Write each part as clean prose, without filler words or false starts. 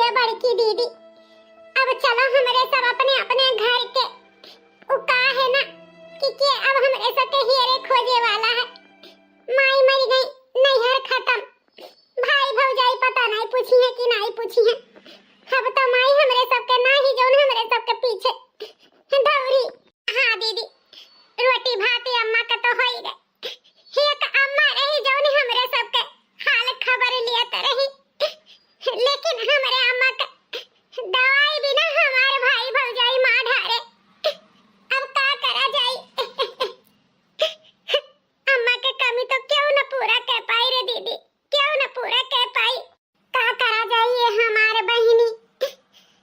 ये बड़की दीदी। अब चलो हमारे सब अपने अपने घर के उका है ना कि अब हमारे सब के हीरे खोजे वाला है। माई मर गई, नैहर खत्म, भाई भौजाई पता नहीं पूछी है कि नहीं पूछी है। अब तो माई हमारे सब के ना ही जोन हमारे सब के पीछे दौड़ी। हाँ दीदी, रोटी भात अम्मा का तो हो ही गए। एक अम्मा रही जोन हमारे सब के हाल खबर लिया रही, लेकिन हमारे अम्मा का दवाई बिना हमारे भाई भौजाई मां ढारे। अब का करा जाए। अम्मा के कमी तो क्यों न पूरा कर पाई रे दीदी, क्यों न पूरा कर पाई। का करा जाए हमारे बहिनी,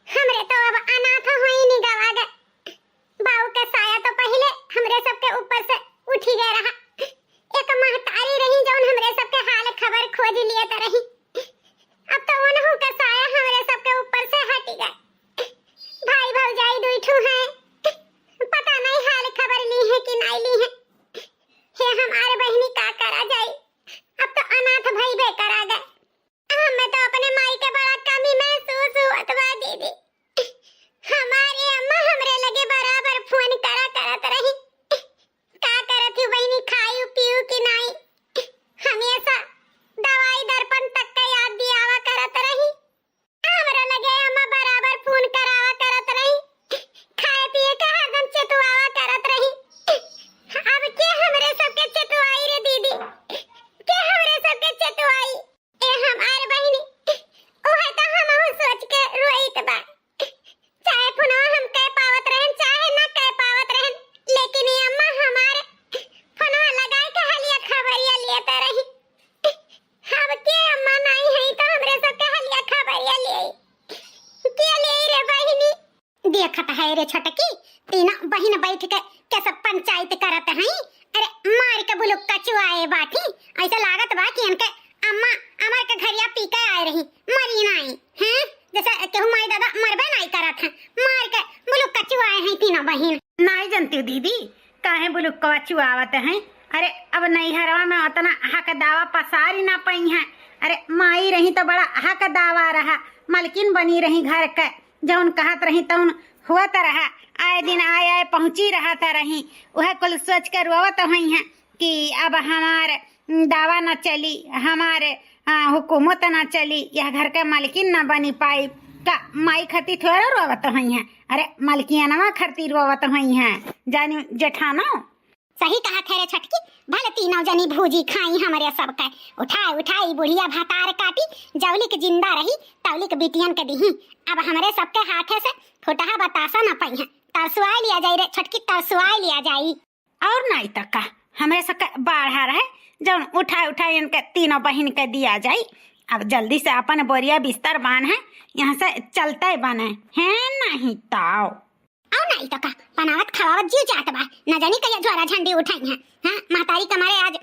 हमरे तो अब अनाथ होई नहीं गवा गए। बाऊ का साया तो पहले हमरे सबके ऊपर से उठ ही गया रहा। एक महतारी रही जौन हमरे सबके हाल खबर खोज लिए त रही। अब तो उन्हों का साया हमरे सबके ऊपर से हट गए। भाई भौजाई दुइठू हैं, पता नहीं हाल खबर ली है कि नहीं ली है। हे हमारे बहनी का करा जाए, अब तो अनाथ भाई बेकर आ गए। हमें तो अपने माई के बड़ा कमी महसूस हुआ बा दीदी। हमारी अम्मा हमरे लगे बराबर फोन करत रही, का करत ही बहनी, खायू पीयू कि नहीं। हमेशा दवाई दर्पण तक का याद दियावा करत रही। हमरा लगे अम्मा बराबर फोन करावा करत रही, खाए पिए का हरदम चेतुआवा करत रही। अब के हमरे सबके चेतुआई रे दीदी, के हमरे सबके चेतुआई। ए हमारे बहनी, ओहे तो हमहु सोच के रोईत बा। चाहे पुनः हम कह पावत रहन, चाहे ना कह पावत रहन, लेकिन ये अम्मा हमारे पुनः लगाए के हलिया खबरिया लेते रही। अब के अम्मा नहीं है तो हमरे सब के हलिया खबरिया ले के ले रे बहिनी। देखत है रे छोटकी, तीनों बहन बैठ के कैसे पंचायत करत हैं। अरे मार के बुलुक्का चुआए बाठी, ऐसा लागत बा कि इनके अम्मा अमर के घरिया पी के आए रही, मरी नहीं हैं। जैसे केहू माई दादा मरबे नहीं करत हैं, मार के बुलुक्का चुआए हैं तीनों बहन। नहीं जानती दीदी काहे बुलुक्का चुआवत हैं। अरे अब नैहरवा में उतना हक दावा पसारी ना पई है। अरे माई रही तो बड़ा हक दावा रहा, मलकिन बनी रही घर के, जौन कहत रही तौन हुआ त रहा। आए दिन आए पहुंची रहा था रही, वह कुल सोच कर रोवत हुई है कि अब हमारे दावा न चली, हमारे हुकूमत न चली, यह घर के मालकिन न बनी पाई। का माई खती थोड़ा रोवत हुई है। अरे मलकियनवा खरती रोवत हुई है, जानी जेठानो। सही कहा थे रे छटकी, भले तीनों जनी भूजी खाई हमारे सब के। उठाई उठाई बुढ़िया भातार काटी, जौली के जिंदा रही तौली के बिटियन के दीही। अब हमारे सबके हाथे से फुटहा बतासा न पई है, तरसुआ लिया जाई रे छटकी, तरसुआ लिया जाई। और नहीं तो का हमारे सबके बाढ़ा रहे, जौन उठाई उठाई इनके तीनों बहन के दिया जाई। अब जल्दी से अपन बोरिया बिस्तर बांध है, यहाँ से चलते बने हैं नहीं ताओ। और नहीं तो का बनावत खवावत जीव जात बा, न जानी कया ज्वारा झंडी उठाई है। हां महतारी कमारे आज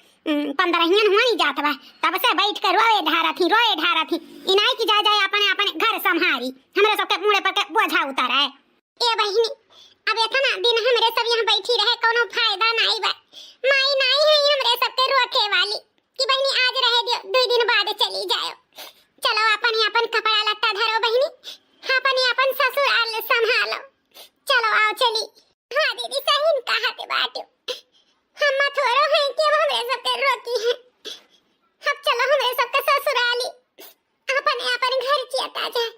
15 हुआ नहीं जात बा, तब से बैठ कर रोए ढारा थी इनाई की जा जाए अपने अपने घर संभारी। हमरे सबके मुंह पर के बोझा उतारा है। ए बहिनी, अब इतना दिन हमरे सब यहाँ बैठी रहे कोनो फायदा नहीं बा। माई नहीं है हमरे सबके रोके वाली कि बहिनी आज रहे दियो, 2 दिन बाद चली जाओ। चलो अपन कपड़ा लत्ता धरो बहिनी, अपन ससुराल संभालो। चलो आओ चली। हाँ दीदी सही कहत बाटू, हम थोरो हैं कि हमरे सबके रोकी है। अब चलो हमरे सबके ससुराली अपन घर चियता जाए।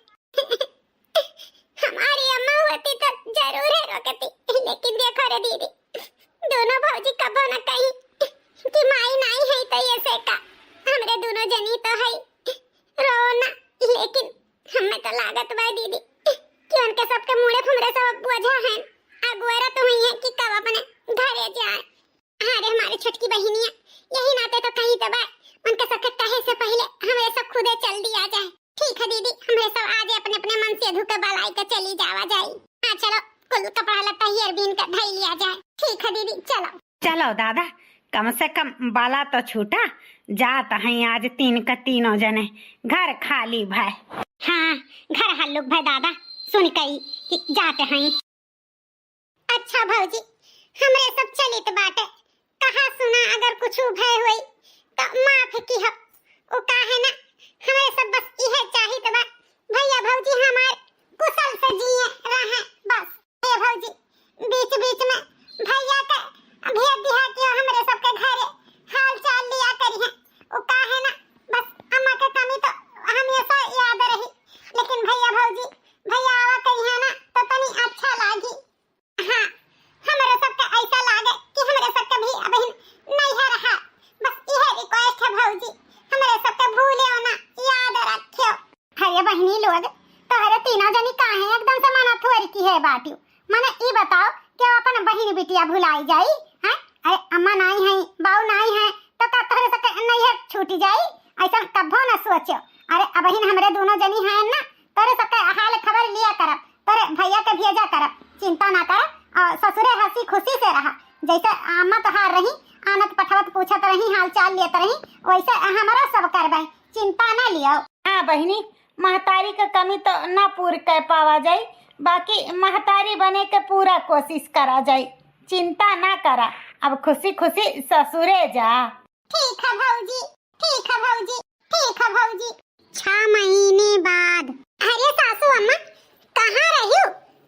हमारी अम्मा होती तो जरूर है रोकती, लेकिन देखो रे दीदी, दोनों भौजी कबो न कही कि माई नहीं है तो ये से का हमरे दोनों जनी तो है रोना। लेकिन हमें तो लागत बा दीदी कि उनके सबके मुड़े फुमरे सब बोझा हैं। अगुआरा तो हुई है कि कब अपने घरे जाए। अरे हमारी छोटकी बहनियां यही नाते तो कहीं तो बा, उनके सबके कहे से पहले हमें सब खुदे चल दिया जाए। ठीक है दीदी, हमें सब आज अपने अपने मन से धुके बलाई के चली जावा जाए। हाँ चलो, कुल कपड़ा लत्ता ही अरबीन का धई लिया जाए। ठीक है दीदी चलो। चलो दादा, कम से कम बाला तो छूटा, जात हैं आज 3 का 3 जने, घर खाली भाई। हाँ घर हल्लुक भाई दादा सुन कई कि जाते हैं। अच्छा भौजी, हमरे सब चलित बाटे, कहा सुना अगर कुछ भय हुई तो माफ की हो। ओ का है ना, हमें सब बस यह चाहिए तो भैया भौजी बहनी लोग तोहरे तीनों जनी काहे एकदम से मना थोड़ी की है बाटी मने ई बताओ कि अपन बहन बिटिया भुलाई जाई हैं? अरे अम्मा नहीं है बाऊ नहीं है तो का तोहरे सके नहीं है छूटी जाई ऐसा कभो न सोचो। अरे बहन हमरे दोनों जनी हैं ना तोरे सके हाल खबर लिया करब तोरे भैया के भेजा करब चिंता ना कर और ससुरे हंसी खुशी से रहा जैसे अम्मा तो हार रही आनत पठवत पूछत रही हाल चाल लेत रही वैसे हमारा सब करबे चिंता ना लियो। हाँ बहिनी महतारी का कमी तो ना पूरी कर पावा जाई बाकी महतारी बने के पूरा कोशिश करा जाई चिंता ना करा अब खुशी खुशी ससुरे जा। ठीक है भौजी ठीक है भौजी ठीक है भौजी। 6 महीने बाद अरे सासू अम्मा कहाँ रही हो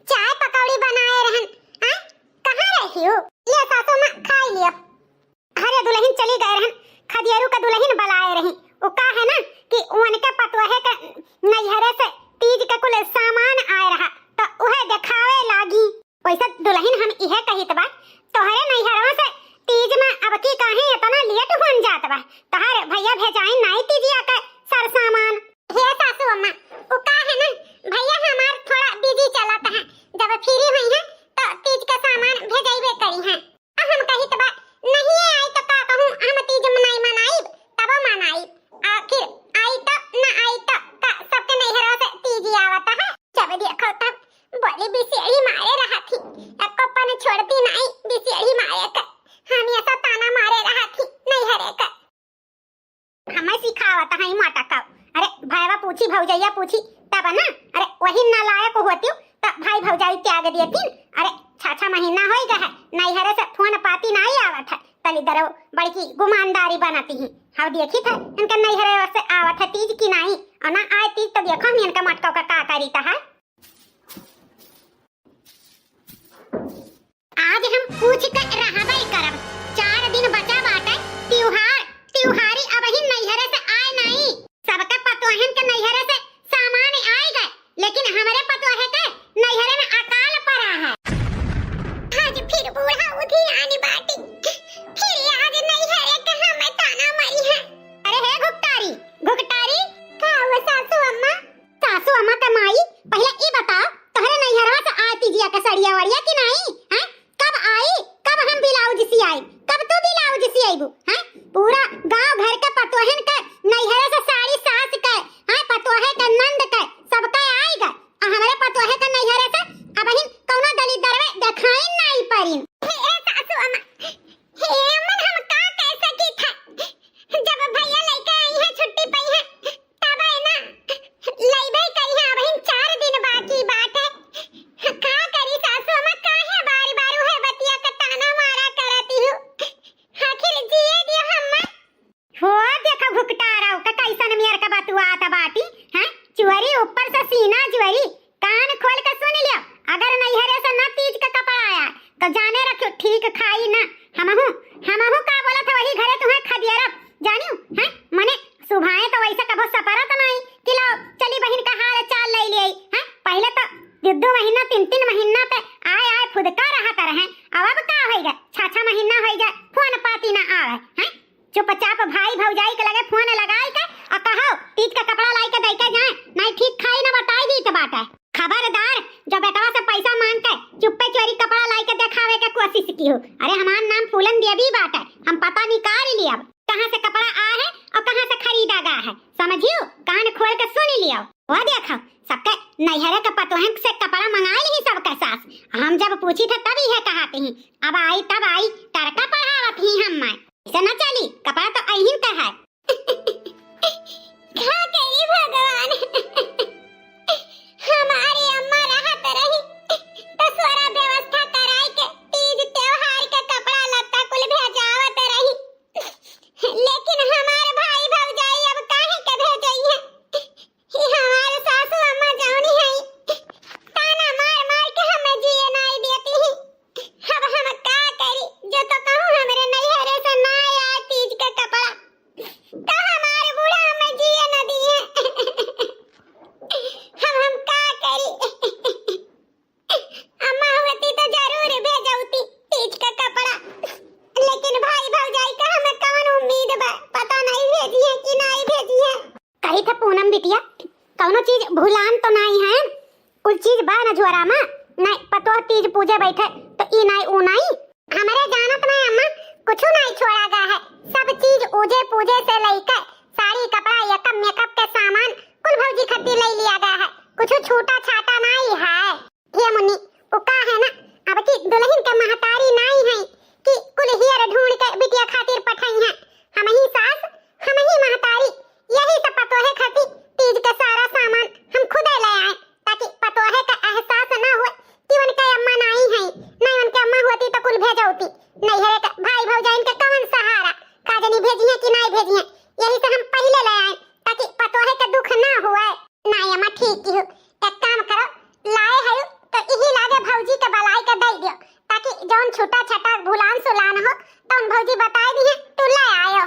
चाय पकौड़ी बनाए रहन हाँ कहाँ रही हो ले सासू अम्मा खाई लिया। अरे दुल्हन चली गए रहन खदियारू का दुल्हन बुलाए रही वो का है ना कि उनके पतोहे का नैहरे से तीज के कुल सामान आए रहा तो उहे दिखावे लागी वैसे दुल्हन हम इहे कहित बा तोहरे नैहरवा से तीज में अब की काहे इतना लेट होन जात बा तहार भैया भेजाई नाई तीजिया के सर सामान। हे सासू अम्मा वो का है ना भैया हमार थोड़ा बिजी चलत है जब फ्री हुई है तो तीज का सामान भेजाइबे करी है अब हम कहित बा नहीं आई तो का कहूं हम तीज मनाई मनाई तब मनाई आखिर आई तो ना आई तो का सबके नैहरवा से तीज आवत है जब देखो तब बोली बिसेड़ी मारे रहा थी एको पन छोड़ती नहीं बिसेड़ी मारे का हम ऐसा ताना मारे रहा थी नैहरे का हमें सिखावत है माटा का। अरे भाईवा पूछी भौजैया पूछी तब ना अरे वही नालायक होती तब भाई भौजाई त्याग देती। अरे 6 महीना हो गया है नैहरे से फोन पाती नहीं आवत है तली दरो बड़की गुमानदारी बनाती ही हाँ देखी था इनका नैहरे से आवत है तीज की नहीं और ना आए तीज तो देखो हम इनका मटका का करी है। आज हम पूछ कर रहबई करब 4 दिन बचा बाटे त्योहारी अब ही नैहरे से आए नहीं सबके पतोहन के नैहरे से सामान आए गए लेकिन हमारे पतोहे के नैहरे में अकाल पड़ा है। आज फिर बूढ़ा उठी आनी बाटी फिर आज नैहरे के हमें ताना मारी है। अरे हे घुकटारी का वो सासू अम्मा का माई पहले ई बताओ तोहरे नैहरवा से आती जिया के सड़िया वड़िया कि नहीं हैं कब आई कब हम ब्लाउज सी आई कब तू ब्लाउज सी आईबू हैं पूरा गांव घर के पतोहन के नैहरे से साड़ी सास के हैं पतोहे के नंद के सबका आई गए हमारे पतोहे के नैहरे से अब ही कौनो दली दरवे देखाई नहीं परी। हे सासू अम्मा हे मन हम का कैसे की था जब भैया लेके आई है छुट्टी पई है तब है ना लईबे करी है अब ही 4 दिन बाकी बात है का करी सासू अम्मा काहे बार-बार है बतिया का ताना मारा करती हूं आखिर जिए दियो हम्मा हो देखो घुकटाराव का कैसन मेर का बतुआ आता बाटी हैं चुअरी ऊपर से सीना जुअरी कान खोल के सुन लियो अगर नैहरे से न तीज का कपड़ा आया तो जाने रखो ठीक खाई ना हमहू का बोला था वही घरे तुम्हें खदियारब जानियो हैं मने सुभाए तो वैसा कभो सपरत नहीं कि लो चली बहन का हाल चाल ले ले हैं पहले तो 2 महीना 3 महीना पे आए फुदका रहा कर हैं अब का होइगा 6 महीना हो जाए फोन पाती ना आवे हैं चुपचाप भाई भौजाई के लगे फोन लगाई के और कहो तीज का कपड़ा लाई के दे के जाए नहीं ठीक खाई ना बताई दी तो बात है खबरदार जो बेटवा से पैसा मांग के चुप्पे चोरी कपड़ा लाई के दिखावे के कोशिश की हो। अरे हमार नाम फूलन देवी बात है हम पता निकाल लिया कहां से कपड़ा आ है और कहां से खरीदा गया है समझियो कान खोल के सुन लियो वो देखो सबके नैहरे के पतोहन से कपड़ा मंगा ली सबके सास हम जब पूछी थे तभी है कहते हैं अब आई तब आई टरका पढ़ावत ही हम मैं ऐसा न चली कपड़ा तो अहिन का है क्या करी भगवान हमारी अम्मा रहत रही तो सारा व्यवस्था कराई के तीज त्योहार के कपड़ा लत्ता कुल भेजावत रही लेकिन हमारे भाई भौजाई अब काहे के भेजई है ही हमारे सासू अम्मा जानी है ताना मार मार के हमें जिए नहीं देती ही अब हम का करी जो तो कहूं हमरे नैहरे से ना आया तीज का कपड़ा तो हमारे बूढ़ा हमें जिए न दिए चीज भूलान तो नहीं है, कुल चीज बा न झोरा में नहीं पतो तीज पूजे बैठे तो ई नहीं ऊ नहीं हमारे जानत में अम्मा कुछ नहीं छोड़ा गया है, सब चीज पूजे पूजे से लेकर साड़ी कपड़ा यकम मेकअप के सामान कुल भौजी खती ले लिया गया है, कुछ छूटा छाटा नहीं है। ये मुन्नी वो का है ना अब की दुल्हन के महतारी नहीं है कि कुल हियर ढूंढ के बिटिया खातिर पठाई है, हम ही सास हम ही महतारी यही सब पतोहे खाती तीज का सारा सामान हम खुद ले आए ताकि पतोहे का एहसास ना हो कि उनके अम्मा नहीं है, नहीं उनके अम्मा होती तो कुल भेजौती नहीं है का भाई भौजाइन के कौन सहारा काजनी भेजी है कि नहीं भेजी है, यही से हम पहले ले आए ताकि पतोहे का दुख ना हुए। नहीं अम्मा ठीक की हो, एक काम करो लाए है तो यही लागे भौजी के बलाई के दे दियो ताकि जौन छोटा छटा भुलान सुलान हो तो उन भौजी बता दी है तू ले आयो।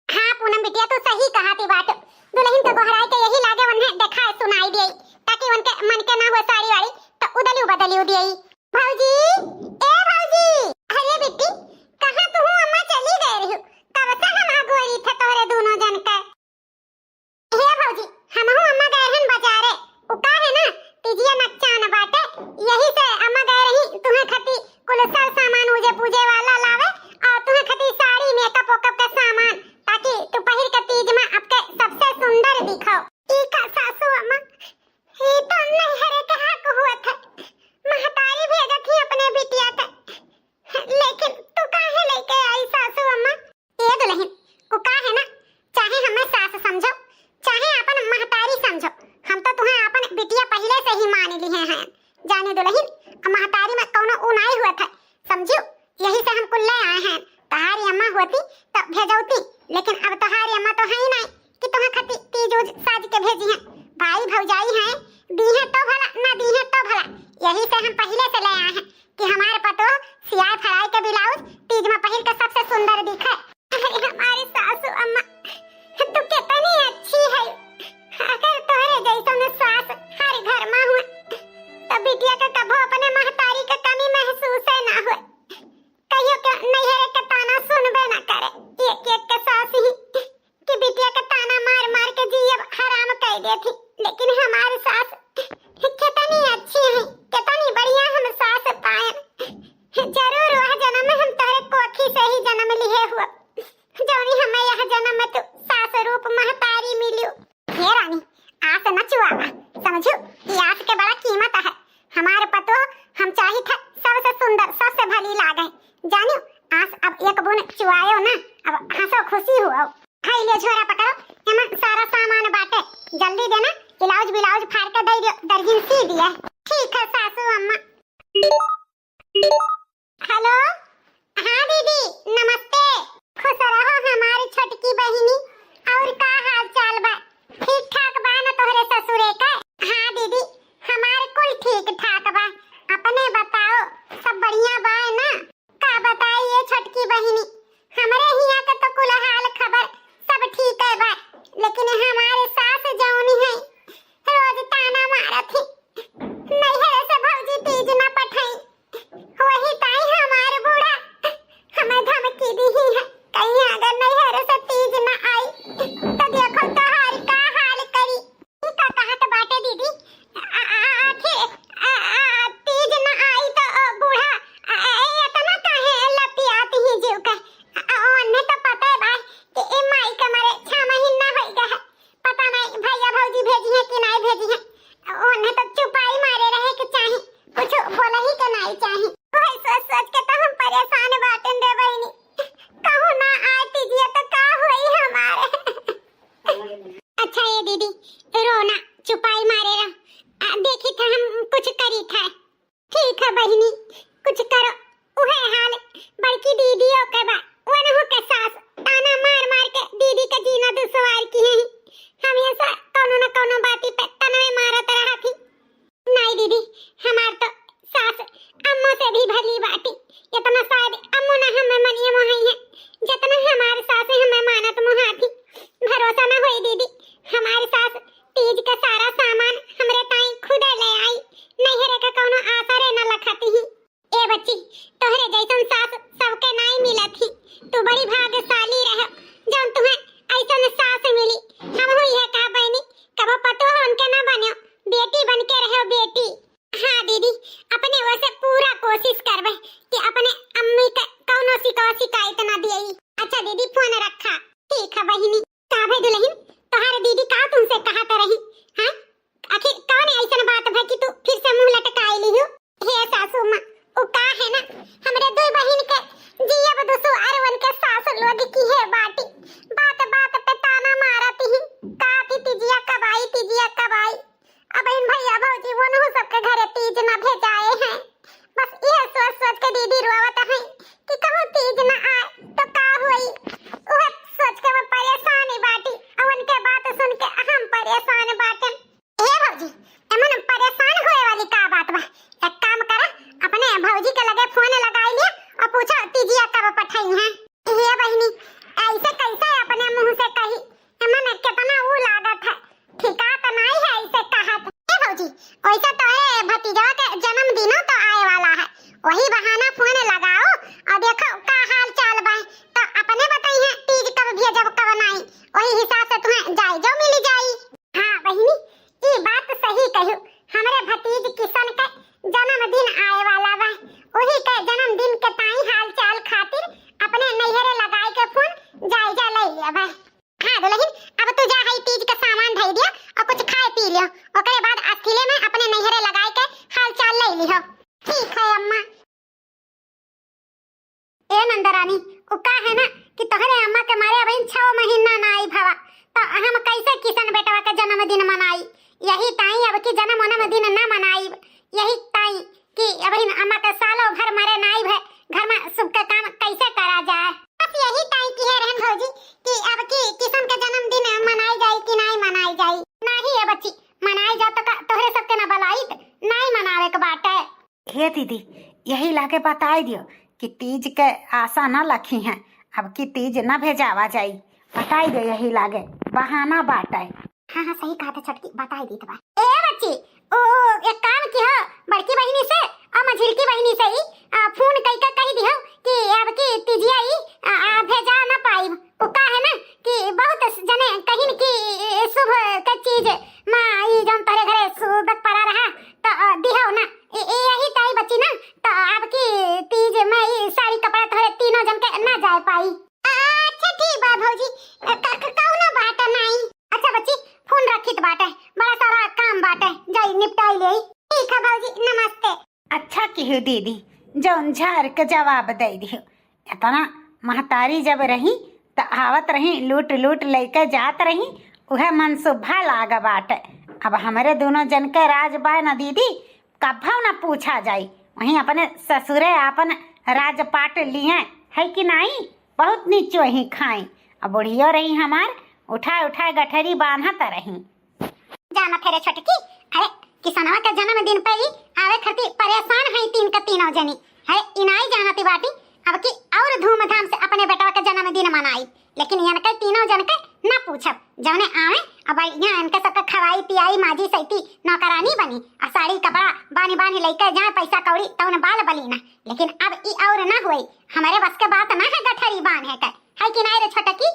हाँ पूनम बिटिया तू सही कहा थी बात, दुल्हन को गोहराई के यही लागे उन्हें देखा सुनाई दी ताकि उनके मन के ना हो साड़ी वाड़ी तो उदली बदली दी। भौजी ए भौजी अरे बेटी कहां तू हूं अम्मा चली गई रही कब से हम आगोरी थे तोरे दोनों जन के। हे भौजी हम हूं अम्मा गए हन बाजारे उ का है ना तिजिया नक्चा न बाटे यही से अम्मा गए रही तुम्हें खती कुल सब सामान मुझे पूजे वाला लावे और तुम्हें खती साड़ी मेकअप ओकअप का सामान ताकि तू पहिर के तीज में आपके सबसे सुंदर दिखाओ। ई का सासू अम्मा ये तो नहीं हरे के हक हुआ था, महतारी भेजा थी अपने बिटिया का, लेकिन तू काहे लेके आई सासू अम्मा। ये दुल्हन को का है ना चाहे हमें सास समझो चाहे अपन महतारी समझो हम तो तुम्हें अपन बिटिया पहले से ही मान ली हैं। जाने दुल्हन महतारी में कौनो उनाई हुआ था समझो, यही से हम कुल ले आए हैं, तहारी अम्मा होती तो भेजौती लेकिन अब तहारी अम्मा तो है ही नहीं कि तुम्हें खती तीज साज के भेजी है, भाई भौजाई हैं दी है तो भला ना दी है तो भला, यही से हम पहले से ले आए हैं कि हमारे पतो सियार फराई के ब्लाउज तीज में पहन के सबसे सुंदर दिखे। अरे हमारी सासू अम्मा तू कितनी अच्छी है, अगर तोहरे जैसा सास हर घर में हुए तो बिटिया का कभो अपने महतारी का कमी महसूस है ना हो, कहियो के नैहरे के ताना सुनबे ना करे, एक एक के सास ही कि बिटिया का ताना मार मार के जीव हराम कर देती, लेकिन हमारी सास कितनी अच्छी है कितनी बढ़िया हम सास पाए, जरूर वह जन्म में हम तेरे कोखी से ही जन्म लिए हुआ जोनी हमें यह जन्म में तू सास रूप महतारी मिलियो। हे रानी आस न चुआवा समझो कि आस के बड़ा कीमत है, हमारे पतो हम चाही था सबसे सुंदर सबसे भली लागे जानियो, आस अब एक बुन चुआयो ना अब हंसो खुशी हुआ। हाय ले झोरा पकड़ो एमा सारा सामान बाटे जल्दी देना, ब्लाउज ब्लाउज फाड़ के दे दियो दर्जी सी दिया। ठीक है सासू अम्मा। हेलो हाँ दीदी नमस्ते, खुश रहो हमारी छोटकी बहिनी, और का हाल चाल बा ठीक ठाक बा ना तोहरे ससुरे का। हाँ दीदी हमारे कुल ठीक ठाक बा, अपने बताओ सब बढ़िया बा ना। का बताई ये छोटकी बहिनी हमारे हिया का तो कुल हाल खबर सब ठीक है बा, लेकिन हमारे सास जौनी है रोज ताना मारत थी नैहरे से भौजी तीज न पठाई, वही ताई हमारे बूढ़ा हमें धमकी दी ही है कहीं अगर नैहरे से तीज न आई तो देखो तोहारी का हाल करी। का कहत बाटे दीदी आखिर तीज न आई तो बूढ़ा इतना काहे लपियाती ही जीव का, उन्हें तो पता है भाई कि ए माई के मारे 6 महीना हो गया है, पता नहीं भैया भौजी भेजी है कि नहीं भेजी है, उन्हें तो चुपाई मारे रहे कि चाहे कुछ बोला ही के नहीं चाहे, वही सोच सोच के तो हम परेशान बाटन दे बहनी, कहूँ ना आती जी तो का हुई हमारे। अच्छा ये दीदी रोना चुपाई मारे रहो, देखी था हम कुछ करी था, ठीक है बहनी कुछ करो, उहे हाल बड़की दीदियों के बा वनहु के सास ताना मार मार के दीदी का जीना दुश्वार की है, हमेशा कोनो न कोनो बाती पे तनवे मारत रहा थी। नहीं दीदी हमार तो सास अम्मो से भी भली बाटी, इतना शायद अम्मो न हमें मनिए मोहई है जितना हमारे सास हमें मानत मोहाती, भरोसा न होई दीदी हमारी सास तीज का सारा सामान हमरे ताई खुद ले आई, नैहरे का कोनो आसरे न लखती ही। ए बच्ची तोहरे जैसन सास सबके नहीं मिला थी, तू बड़ी भाग्यशाली रह जौन तुम्हें ऐसन सास मिली, हम हुई है का बहनी कबो पतो हो उनके न बने बेटी बन के रहो बेटी। हाँ दीदी, अपने ओर से पूरा कोशिश करबे कि अपने अम्मी के कौनो शिकायत ना दियई। अच्छा दीदी फोन रखा। ठीक है बहिनी। का भे दुल्हन, तोहार दीदी का तुमसे कहत रही? हां, आखिर कौन ऐसन बात भई कि तू फिर से मुंह लटकाई लिहु? हे सासू मां, ओ का है ना, हमरे दो बहिन के जियब दुसु अरवन के सास लोग की है बाटी। बात बात पे ताना मारती ही, का तिजिया कब आई, तिजिया कब आई। अब इन भैया भौजी वो नु सबके घरे तीज ना भेजाए हैं। बस यह सोच सोच के दीदी रोवत है कि कहूं तीज ना आए तो का होई। ओह सोच के मैं परेशान ही बाटी, और उनके बात सुन के हम परेशान बाटन। ए भौजी, एमन परेशान होए वाली का बात बा? एक काम करा, अपने भौजी के लगे फोन लगाई लिया और पूछो तीजिया कब पठाई हैं। ये बहिनी ऐसे कैसे अपने मुंह से कही? एमन कितना ऊ लागत है, ठिका तो नहीं है ऐसे कहत। ए भौजी, वैसे तो है भतीजा के जन्मदिन तो आए वाला है, वही बहाना फोन लगाओ और देखो का हाल चाल बा। तो अपने बताई है तीज कब भेजब कब नहीं, वही हिसाब से तुम्हें जाई जो मिली जाई। हां बहिनी, ई बात सही कहू। हमरे भतीज किशन के जन्मदिन आए वाला बा, वही के जन्मदिन के ताई हाल चाल खातिर अपने नैहरे लगाए के फोन जाई जा ले लिया बा। हां दुल्हन, अब तू जा हई तीज के सामान धई दिया और कुछ खाए पी लियो, ओकरे बाद अकेले में अपने नैहरे लगाए के हाल चाल ले लियो। ठीक है अम्मा। ए नंदरानी, उ का है ना कि तोहरे अम्मा के मारे अबहिन 6 महीना ना आई भवा, तो हम कैसे किशन बेटवा के जन्मदिन मनाई? यही ताई अब की जन्मदिन ना मनाई, यही ताई कि अबहिन अम्मा के सालों भर मरे नाई भे, घर में शुभ का काम कैसे करा जाए। बस यही ताई की है रहन भौजी कि अब की किशन के जन्मदिन मनाई जाए कि नहीं मनाई जाए। नहीं है बच्ची, मनाई जा तो तोहरे सबके ना बलाई, नहीं मनावे के बात है। हे दीदी, यही लाके बताई दियो कि तीज के आशा न लखी हैं, अब की तीज न भेजावा जाई। बताई दो यही लागे बहाना बाटे। हाँ हाँ सही कहा था छोटकी, बताई दी तो। ए बच्ची, ओ एक काम की हो, बड़की बहिनी से और मझिलकी बहिनी से ही फोन कई का कही दियो कि अब की तीजिया ही भेजा ना पाई। ओ का है ना कि बहुत जने कहिन की शुभ का चीज मां ई जन तोरे घरे सुदक पड़ा रहा तो दिहो ना। यही ताई बच्ची ना, तो अब की तीज में ई साड़ी कपड़ा तोरे तीनों जन के ना जाए पाई। अच्छा ठीक बा भौजी, कौनो बात नहीं। अच्छा बच्ची, फोन रखित बाटे, बड़ा सारा काम बाटे, जाई निपटाई ले। ठीक है भौजी, नमस्ते। अच्छा किहु दीदी, जौन झार के जवाब दे दियो। इतना महतारी जब रही तो आवत रही, लूट लूट लेके जात रही, उहे मन शुभा लाग बाटे। अब हमारे दोनों जन के राज बा न दीदी, कभा न पूछा जाई। वहीं अपने ससुरे अपन राजपाट लिए है कि नहीं, बहुत नीचो ही खाई। अब बुढ़ियो रही हमार, उठाए उठाए गठरी बांधत रही। जाना फेरे छोटकी, अरे किसनवा के जन्मदिन पे ही आवे खातिर परेशान है तीन का तीनों जनी है। इनाई जानती बाटी अब की और धूमधाम से अपने बेटवा के जन्मदिन मनाई, लेकिन इनके तीनों जन के ना पूछब। जौने आवे अब यहाँ इनके सबके खवाई पियाई माजी सैती नौकरानी बनी और साड़ी कपड़ा बानी बानी लेकर जहाँ पैसा कौड़ी तौन बाल बली ना। लेकिन अब ई और ना हुई, हमारे बस के बात ना है गठरी बांध है कि नहीं रे छोटकी?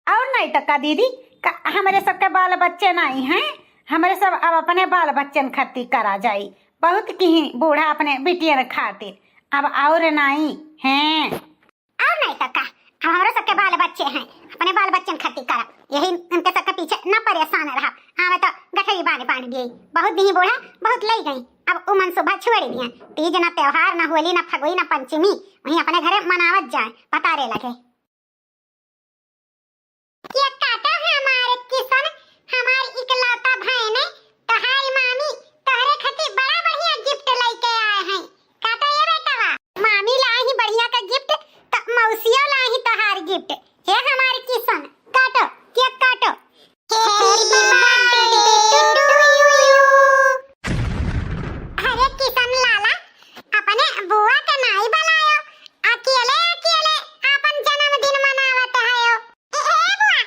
और नहीं टका दीदी, हमारे सबके बाल बच्चे नहीं हैं, हमारे सब अब अपने बाल बच्चन खातिर करा जाई। बहुत की बूढ़ा अपने बिटियन खातिर, अब और नहीं हैं। और नहीं टका, अब हमारे सबके बाल बच्चे हैं, अपने बाल बच्चन खातिर करा, यही उनके सबके पीछे न परेशान रहा। हाँ तो गठरी बांध दी, बहुत दिन बूढ़ा बहुत ले गई, अब उमन सुबह छोड़ दिया। तीज न त्योहार न होली न फगुई न पंचमी, वहीं अपने घरे मनावत जाए, पतारे लगे। क्या काटा है हमारे किशन, हमारी इकलौता भाई ने, तोहारी मामी तोहरे खातिर बड़ा बढ़िया गिफ्ट लेके आए हैं। काटा ये बेटावा, मामी लाई बढ़िया का गिफ्ट तो मौसिया लाई तोहार गिफ्ट। ये हमारे किशन, काटो केक काटो। Happy birthday to you. अरे किशन लाला, अपने बुआ के नाई बनायो, अकेले अकेले अपन जन्मदिन मनावत है। ए बुआ,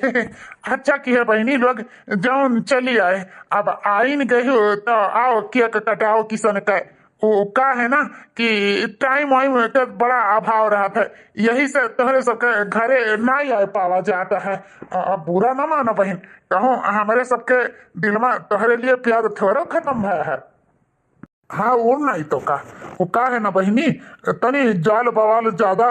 अच्छा किया बहनी लोग जौन चली आए। अब आइन गई हो तो आओ केक कटाओ किसन का। वो का है ना कि टाइम वाइम का बड़ा अभाव रहा था, यही से तोहरे सबके घरे नहीं आ पावा जाता है। अब बुरा ना मानो बहन, कहूँ हमारे सबके दिल में तोहरे लिए प्यार थोड़ा खत्म भया है। हाँ वो नहीं तो का, वो का है ना बहिनी, तनी जाल बवाल ज्यादा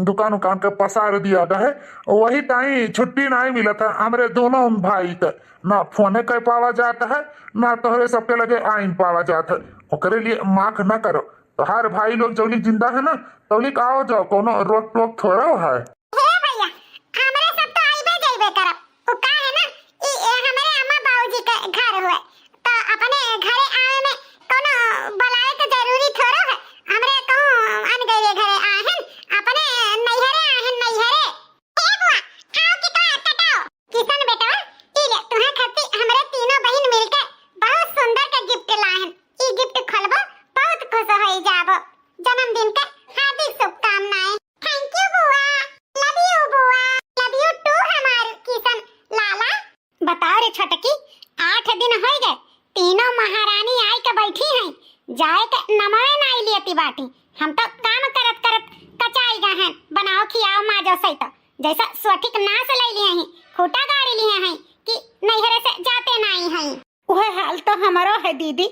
दुकान उकान के पसार दिया गया है। वही टाइम छुट्टी नहीं मिला था हमारे दोनों भाई के, ना फोने कर पावा जाता है ना तोहरे सबके लगे आइन पावा जाता है। ओकरे लिए माफ न करो, तो हर भाई लोग जौली जिंदा है ना तौली आओ जाओ, कोनो रोक टोक थोड़ा है। हे भैया, हमरे सब तो आइबे जइबे करब। उ का है ना, हमरे अम्मा बाबूजी के घर हुए, तो अपने घरे आवे में कोनो बुलाए के जरूरी थोड़ा है। हमरे कहूं अन गए घरे आहन, अपने नैहरे आहन नैहरे। ए बुआ, आओ की तो कटाओ। किशन बेटा, ई ले तुहा खाती हमरे तीनों बहन मिलके बहुत सुंदर के गिफ्ट लाहन। ई गिफ्ट खोलबो बहुत खुश होई जाबो। जन्मदिन के हार्दिक शुभकामनाएं। थैंक यू बुआ, लव यू बुआ, लव यू टू हमार किशन लाला। बताओ रे छोटकी, 8 दिन हो गए तीनों महारानी आई के बैठी हैं, जाए के नमय नहीं लियती बाटी। हम तो काम करत करत कचाई गए हैं, बनाओ खियाओ माजो सहित। जैसा स्वठिक नास ले लिए हैं, खूटा गाड़ी लिए हैं कि नैहरे से जाते नहीं हैं। वह हाल तो हमारो है दीदी,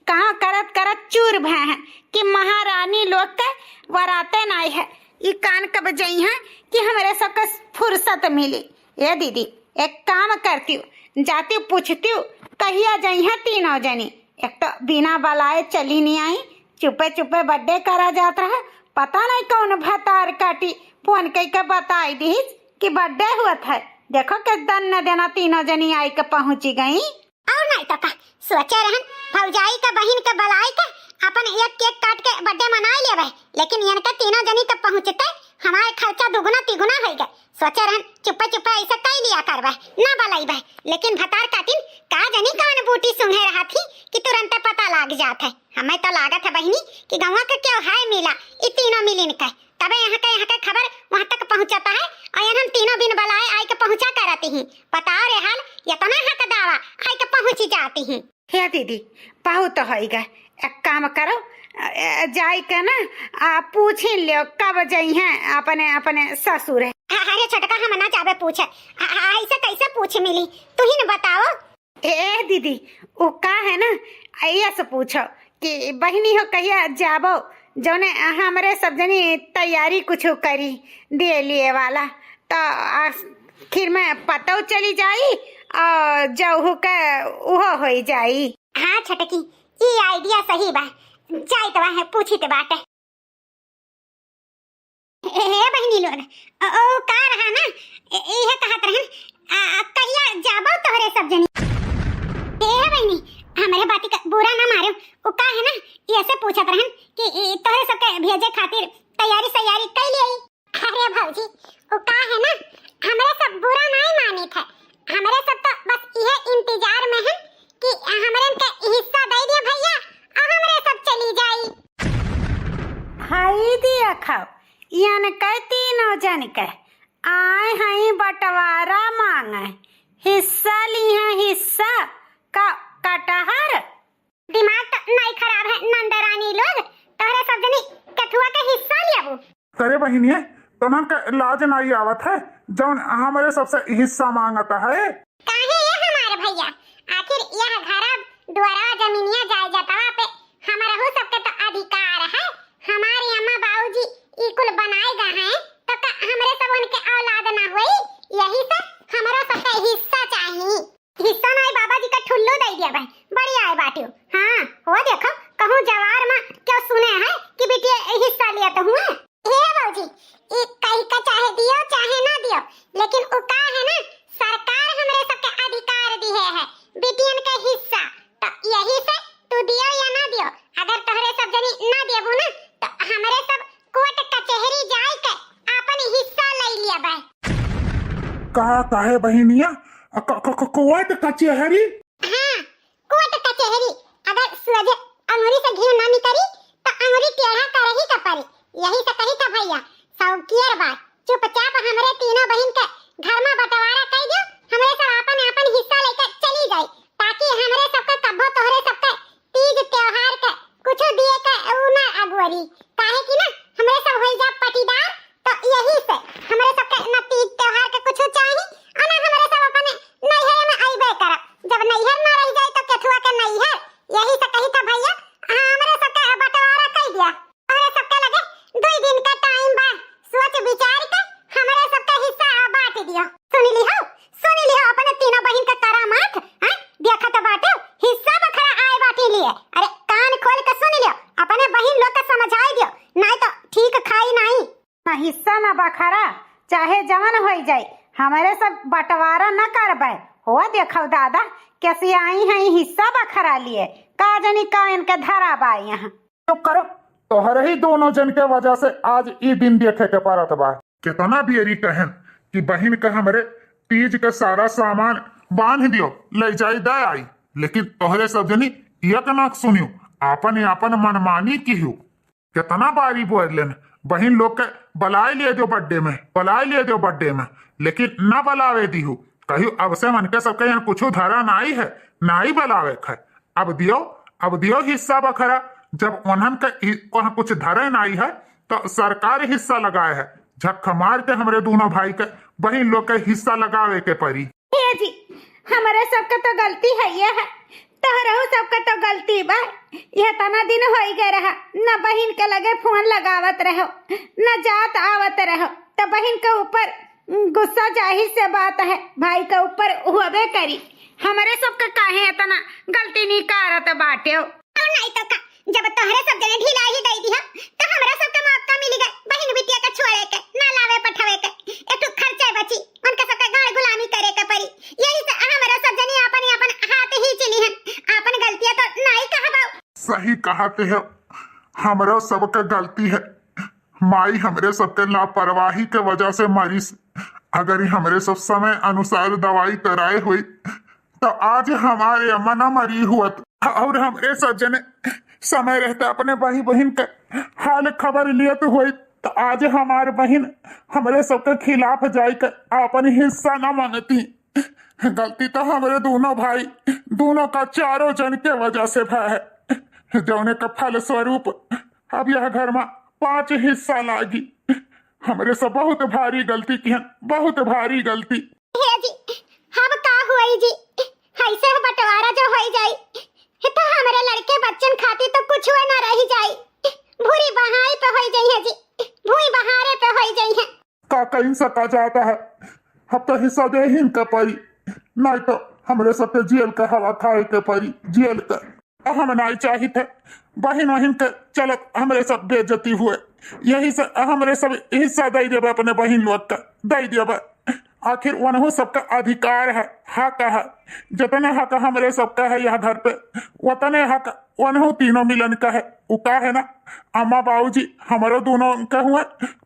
कहाँ करत करत चूर भय है कि महारानी लोग के वराते नहीं है। ये कान कब जई है कि हमारे सबके फुर्सत मिली। ये दीदी एक काम करती हूँ, जाती हूँ पूछती हूँ कहिया जई है तीनों जनी। एक तो बिना बुलाए चली नहीं आई, चुपे चुपे बर्थडे करा जाता है, पता नहीं कौन भतार काटी फोन कई के बताई दी कि बर्थडे हुआ था। देखो के दन न देना तीनों जनी आई के पहुंची गई। और नहीं तो का सोचे रहन भौजाई का बहन के बलाई के अपन एक केक काट के बर्थडे मना लेवे, लेकिन इनका तीनों जनी तक पहुंचते हमारे खर्चा दुगुना तिगुना हो गए। सोचे रहन चुप्पे चुप्पे ऐसा कई लिया करवे ना बलाई, लेकिन भतार काटिन का जनी कान बूटी सुंघे रहा थी कि तुरंत पता लाग जात है। हमें तो लागत है बहनी कि गाँव का क्यों है मिला ये तीनों मिलिन के, तबे यहाँ का खबर वहाँ तक पहुँचाता है। और हम तीनों बिन बलाए आई के पहुँचा करती ही। बताओ रे हाल, इतना हक दावा आई के पहुँची जाती ही। हे दीदी पाहु तो है गए, एक काम करो जाई के ना पूछ लियो कब जई हैं अपने अपने ससुर है। अरे छोटका हम ना चाहे पूछे, ऐसे कैसे पूछ मिली तू ही न बताओ। ए दीदी वो का है ना, ऐसा से पूछो कि बहनी हो कहिया जाबो, जौने हमरे सब जनी तैयारी कुछ करी दे लिए वाला, तो आखिर में पतो चली जाई और जहू के उहो हो जाई। हाँ छोटकी, ये आइडिया सही बा, जाई तो है पूछी तो बात है। ए बहनी लोग ओ का रहा ना, यह कहत रहन कहिया जाबो तोहरे सब जनी। ए बहनी हमरे बाती का बुरा ना मारो, ओ का है ना ऐसे पूछत रहन कि तोहरे सब के भेजे खातिर तैयारी कर लिए। अरे भौजी ओ का है ना, हमरे सब बुरा नहीं मानी थे, हमरे सब तो बस यह इंतजार में है कि हमरे के हिस्सा दे दिए भैया और हमरे सब चली जाई। हाई दिया खाओ यान कह तीनों जन के आए हई बंटवारा मांगे, हिस्सा लिया हिस्सा का कटहर। दिमाग तो नहीं खराब है नंदरानी लोग, तोहरे सब जनी कथुआ के हिस्सा लियाबू। करे बहनिए तुम्हां का लाज नहीं आवत है जौन हमारे सबसे हिस्सा मांगता है। काहे ये हमारे भैया, आखिर यह घर द्वारा जमीनिया जायदादवा पे हमारा हो सबके तो अधिकार है। हमारी अम्मा बाबूजी ई कुल बनाए गए हैं तो का हमरे सब उनके औलाद ना होई, यही से हमारा सबका हिस्सा चाहिए। हिस्सा नहीं बाबा जी का ठुल्लू दे दिया भाई, बढ़िया है बाटियो। हाँ वो देखो कहूँ जवार में क्यों सुने हैं कि बेटी हिस्सा लिया तो हुआ। हे बाबूजी ई कहीं का चाहे दियो चाहे ना दियो, लेकिन उ का है ना सरकार हमरे सबके अधिकार दी है बेटियन का हिस्सा, तो यही से तू दियो या ना दियो, अगर तोहरे सब जनी ना देबू ना तो हमरे सब कोर्ट कचहरी जाए के अपन हिस्सा ले लिया बे। काहे बहनिया कोर्ट कचहरी? हाँ कोर्ट कचहरी, अगर सूरज अंगूरी से घी ना निकली तो अंगूरी टेढ़ा कर ही का पड़ी। यही से कही था भैया सौकियर बात, चुपचाप हमरे तीनों बहन के घर में बंटवारा कर दियो, हमरे सब अपन अपन हिस्सा लेकर चली जाई, ताकि हमरे सबका कब्बो तोहरे सबका तीज त्योहार का कुछ दिए का उ ना अगवरी, काहे कि ना हमरे सब होई जा पटीदार, तो यही से हमरे सबका ना तीज त्योहार का कुछ चाहिए और ना हमरे सब अपने नैहर में आइबे करब। जब नैहर ना रह जाए तो केथुआ के नैहर, यही से कही था भैया हमरे सबका बंटवारा कर दिया। हमरे सबका लगे 2 दिन का टाइम बा, सोच विचार के हमरे सबका हिस्सा बांट दियो। सुन लिहो अपने तीनों बहन का करामात, हां देखा तो बाटे हिस्सा बखरा आए बाटी लिए। अरे कान खोल के सुन लियो, अपने बहन लोग का समझाई दियो, नहीं तो ठीक खाई नहीं। ना हिस्सा ना बखरा चाहे जवन हो जाए, हमारे सब बंटवारा न करबे। हो देखो दादा कैसी आई हैं हिस्सा बखरा लिए, का जनी का इनके धरा बा यहाँ। चुप करो, तोहरे ही दोनों जन के वजह से आज ई दिन देखे के पड़त बा। कितना भी कहन कि बहन के हमरे तीज के सारा सामान बांध दियो, ले जाई दे आई, लेकिन तोहरे सब जनी एक ना सुनियो, आपन मनमानी की हो। कितना बारी बोलेन बहन लोग के बुलाए लिए दो बर्थडे में, लेकिन न बुलावे दी हो, कहियो अब से मन के सबके यहाँ कुछ धरा नाई है, नाई बुलावे है। अब दियो हिस्सा बखरा, जब उन्हन के वहाँ कुछ धरे नाई है तो सरकार हिस्सा लगाए है, झक्का मार के हमरे दोनों भाई के बहन लोग के हिस्सा लगावे के परी। जी हमारे सबका तो गलती है ये है, तोहरो सबका तो गलती बा। यह तना दिन हो गए रहा, न बहन के लगे फोन लगावत रहो, न जात आवत रहो, तो बहन के ऊपर गुस्सा जाहिर से बात है, भाई के ऊपर हुए करी। हमारे सबका काहे इतना गलती नहीं करत बाटे हो। और नहीं तो का, जब तोहरे सब जने ढीला ही दे दिया तो हमरा सबका मौका मिल गए बहन बिटिया का छोड़े के, ना लावे पठावे के, एक खर्चा बची, उनका सबका गाड़ गुलामी करे के परी। यही से हमरा सब जने अपन हाथ ही चली हन, अपन गलतियां तो नहीं कहबाऊ। सही कहते हो, हमरो सबके गलती है, माई हमरे सबके लापरवाही के वजह से मरी। अगर हमरे सब समय अनुसार दवाई कराए हुई तो आज हमारे अम्मा न मरी हुआ, और हमरे सब जने समय रहता अपने भाई बहन के हाल खबर लिए तो हुई, तो आज हमारे बहन हमरे सबके खिलाफ जाए के अपन हिस्सा न मांगती। गलती तो हमरे दोनों भाई दोनों का चारों जन के वजह से है, जौने का फल स्वरूप अब यह घर में 5 हिस्सा लागी। हमरे सब बहुत भारी गलती की, बहुत भारी गलती। हे जी हम का हुई जी, ऐसे बंटवारा जो हो जाई तो हमारे लड़के बच्चन खाती तो कुछ हुए ना रही जाई, भूरी बहाई पे हो जाई है जी, भूई बहारे पे हो जाई है। का कहीं सका जाता है, अब तो हिस्सा दे ही इनका परी, नहीं तो हमरे सबके जेल का हवा खाए के परी, जेल का। हम नहीं चाहिए थे बहन के चलत हमरे सब बेइज्जती हुए, यही से हमरे सब हिस्सा दे देवे अपने बहन लोग का, दे देवे। आखिर उन्हों सबका अधिकार है, हक है, जितने हक हमरे सबका है यह घर पे, उतने हक उन्हों तीनों मिलन का है। उका है ना, अम्मा बाबूजी हमारे दोनों के हुए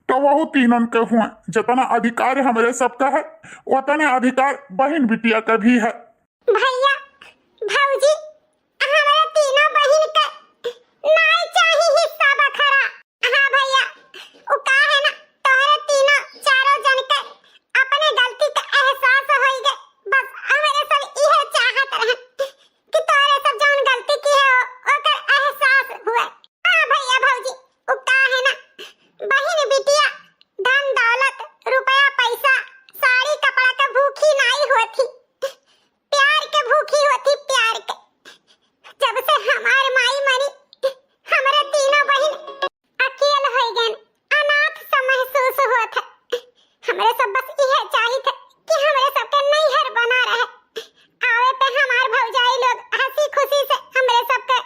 तो वह तीनों के हुए, जितना अधिकार हमरे सबका है उतने अधिकार बहन बिटिया का भी है। भैया भाऊजी हमारे तीनों बहन का नहीं चाहिए हिस्सा बखरा। हाँ भैया उका है ना, तोहरे तीनों चारों जन के अपने गलती का एहसास हो गए, बस हमारे सब यह चाहत रहे कि तोहरे सब जौन गलती की है ओकर एहसास हुए। हाँ भैया भाऊजी उका है ना, बहन बिटिया धन दौलत रुपया पैसा साड़ी कपड़ा का भूखी नहीं होती, प्यार के भूखी होती, प्यार के। जब से हमार माई मरी हमारे तीनों बहन अकेल हो गए, अनाथ सा महसूस होत है। हमरे सब बस यह चाहिए थे कि हमरे सबके नैहर बना रहे, आवे पे हमार भौजाई लोग हंसी खुशी से हमरे सबके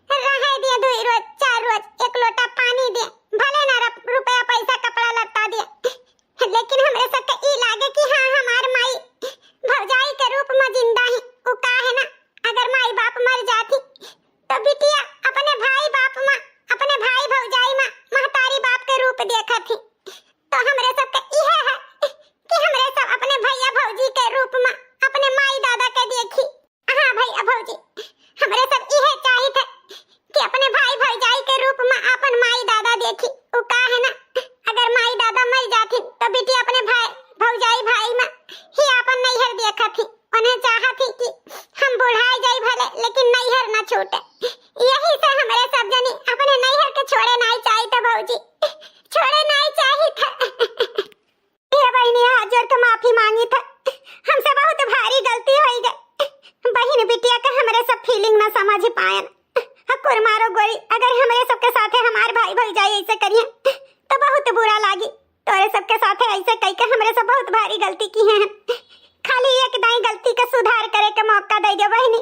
रहे दिए 2 रोज 4 रोज, 1 लोटा पानी दिए, भले ना रुपया पैसा कपड़ा लत्ता दिए, लेकिन हमरे सबके ई लागे कि हाँ हमार माई भौजाई के रूप में जिंदा है। उका है ना, अगर माई बाप मर जाती तो बिटिया अपने भाई बाप में, अपने भाई भौजाई में महतारी बाप के रूप देखा थी, तो हमरे सबके यह है कि हमरे सब अपने भैया भौजी के रूप में अपने माई दादा के देखी। हाँ भैया भौजी हमरे सब यह चाहिए थे कि अपने भाई भौजाई के रूप में अपन माई दादा देखी। उका है ना, अगर माई दादा मर जाती तो बेटी अपने भाई भौजाई भाई में ही अपन नैहर देखा थी, उन्हें चाहा थी कि हम बुढ़ाए जाई भले लेकिन नैहर न छूटे। यही से हमारे सब जनी अपने नैहर के छोड़े नहीं चाहिए था भौजी, छोड़े नहीं चाहिए था। ये बहनी हाथ जोड़ के माफी मांगी था, हमसे बहुत भारी गलती हो गई। बहन बिटिया का हमारे सब फीलिंग ना समझ पाए। हकुर मारो गोरी, अगर हमारे सबके साथे हमारे भाई भौजाई ऐसे करिए तो बहुत बुरा लागी। तोरे सबके साथे ऐसे कह के हमारे सब बहुत भारी गलती की है। खाली एक दाई गलती का सुधार करे के मौका दे दे बहनी।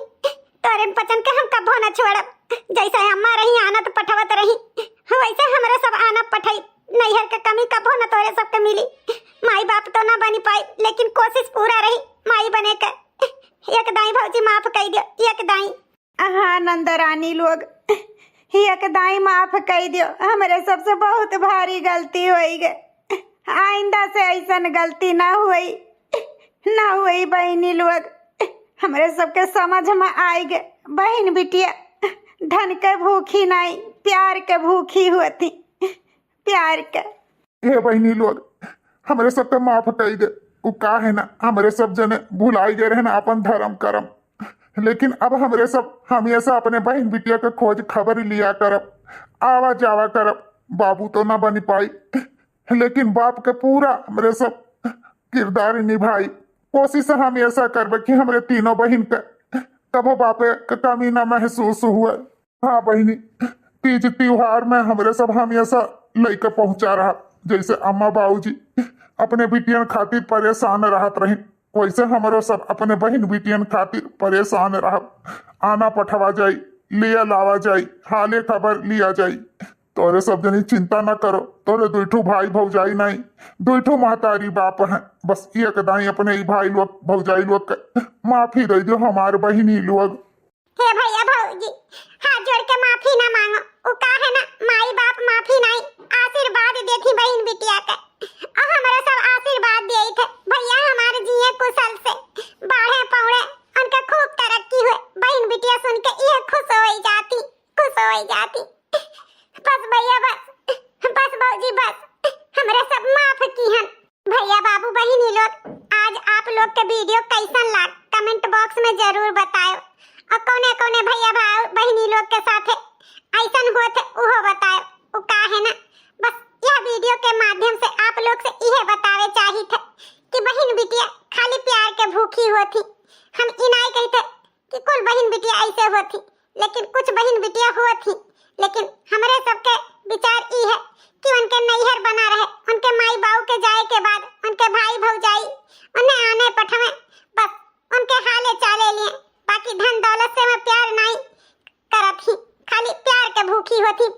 तोरे पचन के हम कबो न छोड़ब। जैसे अम्मा रही आनत पठवत रही वैसे हमारे सब आनत पठाई। नैहर के कमी कबो न तोरे सबके मिली। माई बाप तो ना बनी पाई लेकिन कोशिश पूरा रही माई बने के। एक दाई भौजी माफ कर दियो, एक दाई। हाँ नंदरानी लोग, एक दाई माफ कर दियो, हमारे सबसे बहुत भारी गलती हो गई। आइंदा से ऐसा गलती ना हुई बहनी लोग। हमारे सबके समझ में आई गए बहन बिटिया धन के भूखी नहीं प्यार के भूखी होती, प्यार के। हे बहनी लोग, हमारे सब पे माफ कर दे। वो का है ना, हमारे सब जने भुलाई गए रहे ना अपन धर्म कर्म, लेकिन अब हमारे सब हमेशा अपने बहन बिटिया के खोज खबर लिया करब, आवा जावा करब। बाबू तो ना बनी पाई लेकिन बाप के पूरा हमारे सब किरदार निभाई। कोशिश हमेशा करबे कि हमारे तीनों बहन के कबो बापे के कमी ना महसूस हुए। हाँ बहनी, तीज त्योहार में हमारे सब हमेशा लेके पहुंचा रहा। जैसे अम्मा बाबूजी अपने बिटियन खातिर परेशान रहत रही, वैसे हमारो सब अपने बहन बिटियन खातिर परेशान रह। आना पठवा जाई, लिया लावा जाई, हाले खबर लिया जाई। तोरे सब जनी चिंता न करो, तोरे दुठू भाई भौजाई नहीं, दुठू महतारी बाप हैं। बस एक दाई अपने ही भाई लोग भौजाई लोग के माफी दे दो हमारे बहनी लोग। हे भैया भौजी, हाथ जोड़ के माफी ना मांगो। वो का है ना, माई बाप माफी नहीं आशीर्वाद देती बहन बिटिया के। और हमारे सब आशीर्वाद दिए थे भैया हमारे जिए कुशल से बाढ़े पौड़े, उनका खूब तरक्की हुए। बहन बिटिया सुन के ये खुश हो जाती, खुश हो जाती। बस भैया बस भौजी बस, हमारे सब माफ की हैं। भैया बाबू बहनी लोग, आज आप लोग के वीडियो कैसन लाग कमेंट बॉक्स में जरूर बताओ। और कौने कौने भैया बहनी लोग के साथ ऐसन हुआ थे वो बताओ। वो का है ना, बस यह वीडियो के माध्यम से आप लोग से यह बतावे चाहिए थे कि बहन बिटिया खाली प्यार के भूखी होती। हम इनाई कहते कि कुल बहन बिटिया ऐसे होती, लेकिन कुछ बहन बिटिया होती। लेकिन हमारे सबके विचार ये है कि उनके नैहर बना रहे, उनके माई बाबू के जाए के बाद उनके भाई भौजाई उन्हें आने पठवे, बस उनके हाले चाले लिए। बाकी धन दौलत से मैं प्यार नहीं करत ही, खाली प्यार के भूखी होती।